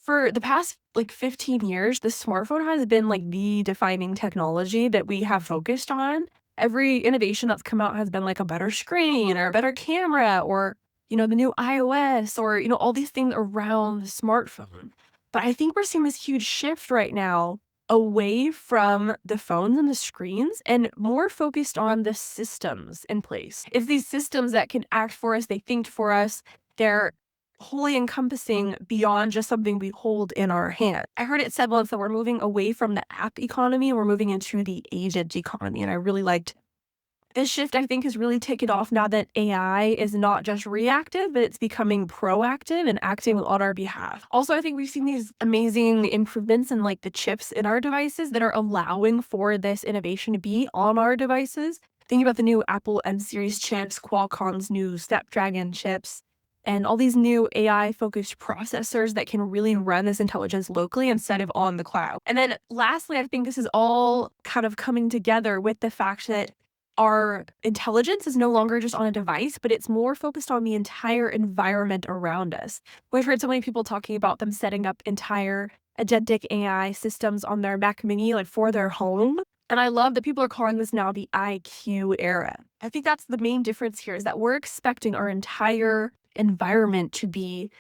For the past like 15 years, the smartphone has been like the defining technology that we have focused on. Every innovation that's come out has been like a better screen or a better camera or, the new iOS or, all these things around the smartphone. But I think we're seeing this huge shift right now away from the phones and the screens and more focused on the systems in place. It's these systems that can act for us, they think for us, they're wholly encompassing beyond just something we hold in our hand. I heard it said once that we're moving away from the app economy and we're moving into the agent economy. And I really liked this shift. I think has really taken off now that AI is not just reactive, but it's becoming proactive and acting on our behalf. Also, I think we've seen these amazing improvements in like the chips in our devices that are allowing for this innovation to be on our devices. Think about the new Apple M series chips, Qualcomm's new Snapdragon chips, and all these new AI focused processors that can really run this intelligence locally instead of on the cloud. And then lastly, I think this is all kind of coming together with the fact that our intelligence is no longer just on a device, but it's more focused on the entire environment around us. We've heard so many people talking about them setting up entire agentic AI systems on their Mac Mini, like for their home. And I love that people are calling this now the IQ era. I think that's the main difference here is that we're expecting our entire environment to be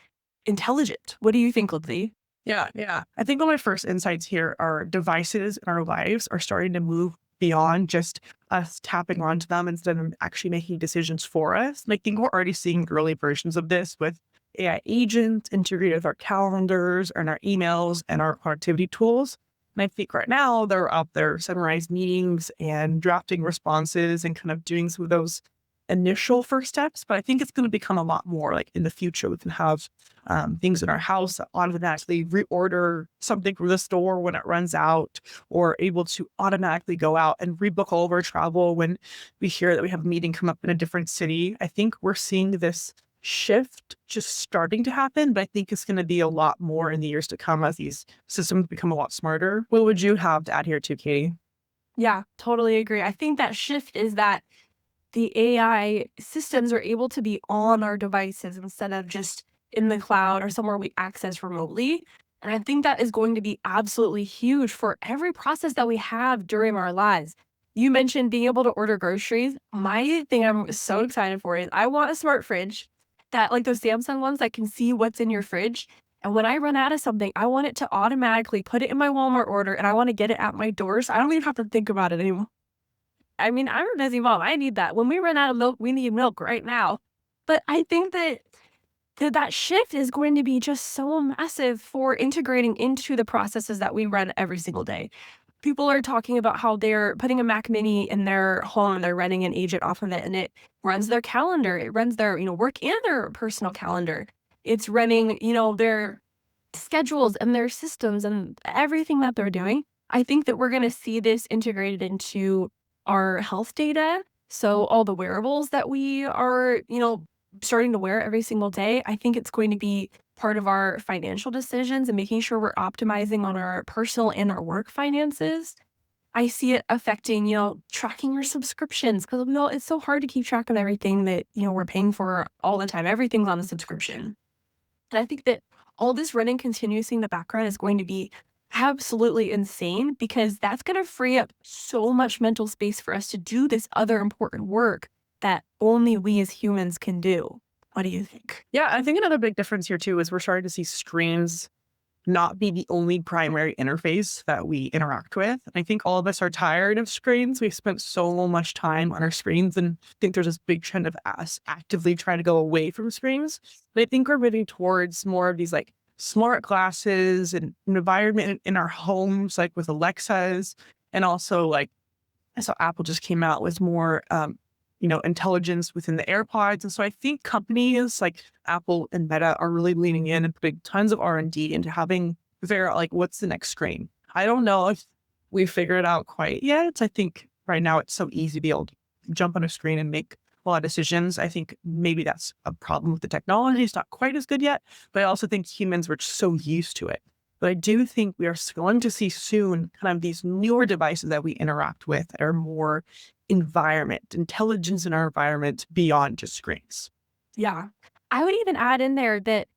intelligent. What do you think, Lindsay? Yeah, yeah. I think one of my first insights here are devices in our lives are starting to move beyond just us tapping onto them instead of actually making decisions for us. And I think we're already seeing early versions of this with AI agents integrated with our calendars and our emails and our productivity tools. And I think right now they're out there summarizing meetings and drafting responses and kind of doing some of those initial first steps. But I think it's going to become a lot more like in the future. We can have things in our house that automatically reorder something from the store when it runs out, or able to automatically go out and rebook all of our travel when we hear that we have a meeting come up in a different city. I think we're seeing this shift just starting to happen, but I think it's going to be a lot more in the years to come as these systems become a lot smarter. What would you have to add here too, Katie? Yeah, totally agree. I think that shift is that the AI systems are able to be on our devices instead of just in the cloud or somewhere we access remotely. And I think that is going to be absolutely huge for every process that we have during our lives. You mentioned being able to order groceries. My thing I'm so excited for is I want a smart fridge that, like those Samsung ones that can see what's in your fridge. And when I run out of something, I want it to automatically put it in my Walmart order and I want to get it at my door. So I don't even have to think about it anymore. I mean, I'm a busy mom. I need that. When we run out of milk, we need milk right now. But I think that shift is going to be just so massive for integrating into the processes that we run every single day. People are talking about how they're putting a Mac Mini in their home, they're running an agent off of it, and it runs their calendar. It runs their, work and their personal calendar. It's running, their schedules and their systems and everything that they're doing. I think that we're going to see this integrated into our health data. So all the wearables that we are, starting to wear every single day, I think it's going to be part of our financial decisions and making sure we're optimizing on our personal and our work finances. I see it affecting, tracking your subscriptions because it's so hard to keep track of everything that, we're paying for all the time. Everything's on a subscription. And I think that all this running continuously in the background is going to be absolutely insane because that's going to free up so much mental space for us to do this other important work that only we as humans can do. What do you think? Yeah, I think another big difference here too is we're starting to see screens not be the only primary interface that we interact with. I think all of us are tired of screens. We've spent so much time on our screens, and I think there's this big trend of us actively trying to go away from screens. But I think we're moving towards more of these like smart glasses and an environment in our homes, like with Alexas, and also like I saw Apple just came out with more intelligence within the AirPods. And so I think companies like Apple and Meta are really leaning in and putting tons of R&D into having figure out like what's the next screen. I don't know if we figured it out quite yet. I think right now it's so easy to be able to jump on a screen and make a lot of decisions. I think maybe that's a problem with the technology. It's not quite as good yet, but I also think humans were just so used to it. But I do think we are going to see soon kind of these newer devices that we interact with that are more intelligence in our environment beyond just screens. Yeah. I would even add in there that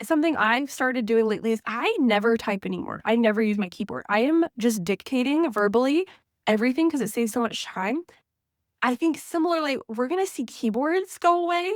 something I've started doing lately is I never type anymore. I never use my keyboard. I am just dictating verbally everything because it saves so much time. I think similarly, we're gonna see keyboards go away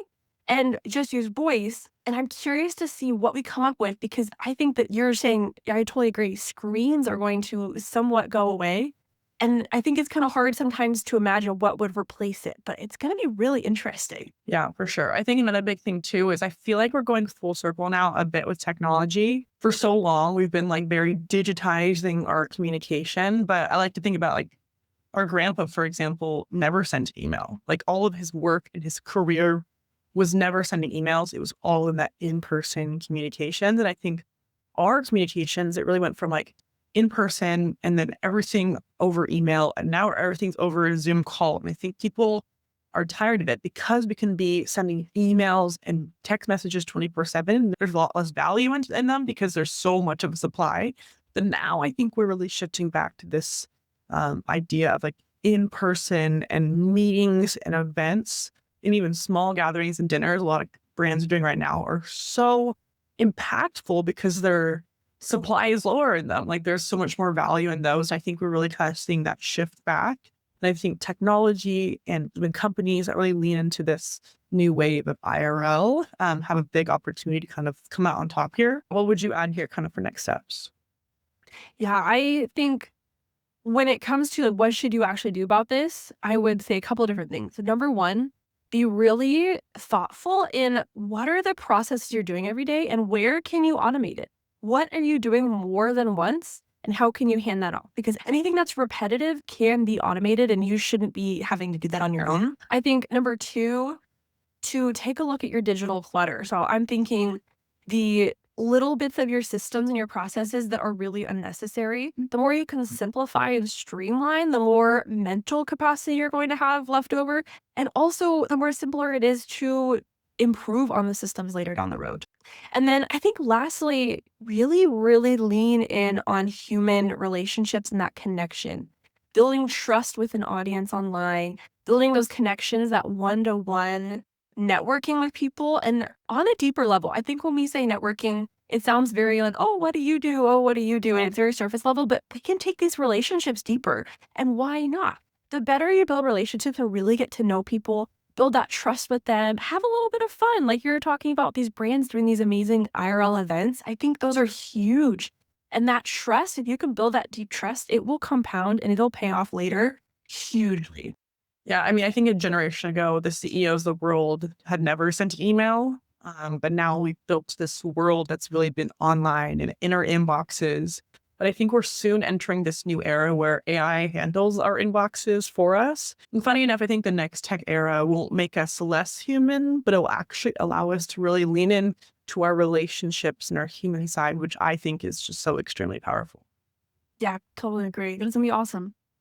and just use voice, and I'm curious to see what we come up with because I think that you're saying I totally agree, screens are going to somewhat go away, and I think it's kinda hard sometimes to imagine what would replace it, but it's gonna be really interesting. Yeah, for sure. I think another big thing too is I feel like we're going full circle now a bit with technology. For so long, we've been like very digitizing our communication, but I like to think about like our grandpa, for example, never sent email. Like all of his work and his career was never sending emails. It was all in that in-person communication. And I think our communications, it really went from like in person and then everything over email. And now everything's over a Zoom call. And I think people are tired of it because we can be sending emails and text messages 24/7. There's a lot less value in them because there's so much of a supply. Then now I think we're really shifting back to this idea of like in person and meetings and events and even small gatherings and dinners. A lot of brands are doing right now are so impactful because their supply is lower in them. Like there's so much more value in those. I think we're really kind of seeing that shift back. And I think technology and when companies that really lean into this new wave of IRL have a big opportunity to kind of come out on top here. What would you add here kind of for next steps? Yeah, I think when it comes to, like, what should you actually do about this, I would say a couple of different things. So number 1, be really thoughtful in what are the processes you're doing every day and where can you automate it? What are you doing more than once and how can you hand that off? Because anything that's repetitive can be automated and you shouldn't be having to do that on your own. I think number 2, to take a look at your digital clutter. So I'm thinking the little bits of your systems and your processes that are really unnecessary, the more you can simplify and streamline, the more mental capacity you're going to have left over. And also, the more simpler it is to improve on the systems later down the road. And then I think lastly, really, really lean in on human relationships and that connection. Building trust with an audience online, building those connections, that one to one networking with people. And on a deeper level, I think when we say networking, it sounds very like, oh, what do you do? Oh, what do you do? And it's very surface level, but we can take these relationships deeper. And why not? The better you build relationships and really get to know people, build that trust with them, have a little bit of fun. Like you're talking about these brands doing these amazing IRL events. I think those are huge. And that trust, if you can build that deep trust, it will compound and it'll pay off later hugely. Yeah, I mean, I think a generation ago, the CEOs of the world had never sent email, but now we've built this world that's really been online and in our inboxes. But I think we're soon entering this new era where AI handles our inboxes for us. And funny enough, I think the next tech era won't make us less human, but it'll actually allow us to really lean in to our relationships and our human side, which I think is just so extremely powerful. Yeah, totally agree. It's gonna be awesome.